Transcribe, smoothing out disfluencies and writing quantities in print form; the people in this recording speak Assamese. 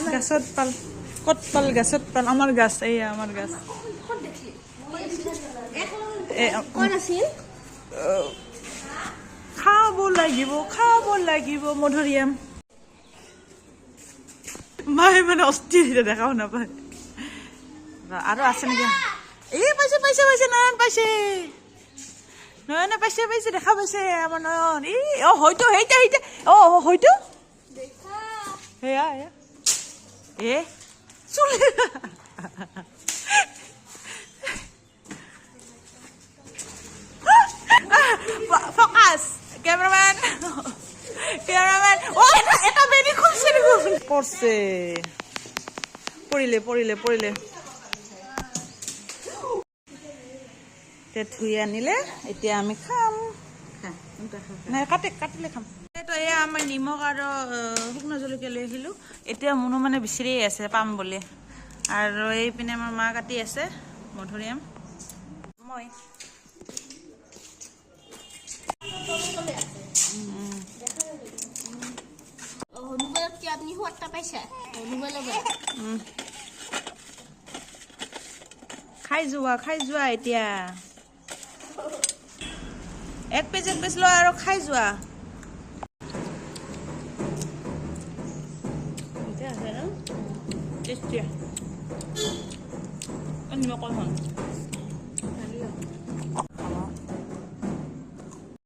গাছত পাল ক'ত পাল গাছত পাল আমাৰ গাছ এইয়া আমাৰ গাছ খাব লাগিব মধুৰিআম মাই মানে অস্থিৰ দেখাও নাপায় আৰু আছে নেকি এই পাইছে নয়ন পাইছে দেখা পাইছে আমাৰ নয়ন হয়তো সেইটা হয়তো সেয়া চুলি ফকাস ক্যামেরাম্যান এটা বেরি খুলছে পড়ছে পড়িলে ধুই আনিলে এতিয়া আমি খাম নাই কাটিলে খাম তো এয়া আমাৰ নিমখ আৰু শুকনো জলকীয়া লৈ আহিলোঁ এতিয়া মনো মানে বিচাৰিয়ে আছে পাম বুলি আৰু এইপিনে আমাৰ মা কাটি আছে মধুৰিআম মই খাই যোৱা এতিয়া এক পিচ লোৱা আৰু খাই যোৱা নিমখ